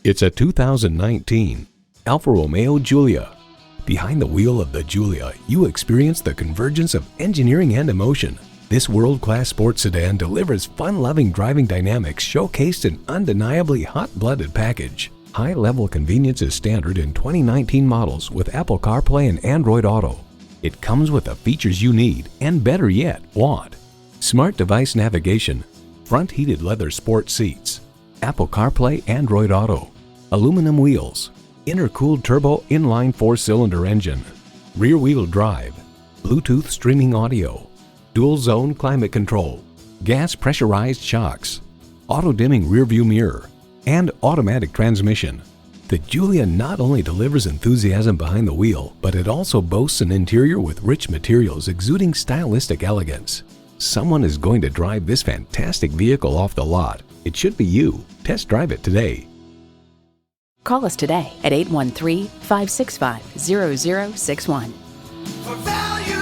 It's a 2019 Alfa Romeo Giulia. Behind the wheel of the Giulia, you experience the convergence of engineering and emotion. This world-class sports sedan delivers fun-loving driving dynamics showcased in undeniably hot-blooded package. High-level convenience is standard in 2019 models with Apple CarPlay and Android Auto. It comes with the features you need and, better yet, want. Smart device navigation, front heated leather sport seats, Apple CarPlay, Android Auto, aluminum wheels, intercooled turbo inline 4-cylinder engine, rear-wheel drive, Bluetooth streaming audio, dual-zone climate control, gas pressurized shocks, auto-dimming rear-view mirror, and automatic transmission. The Giulia not only delivers enthusiasm behind the wheel, but it also boasts an interior with rich materials exuding stylistic elegance. Someone is going to drive this fantastic vehicle off the lot. It should be you. Test drive it today. Call us today at 813-565-0061. For value.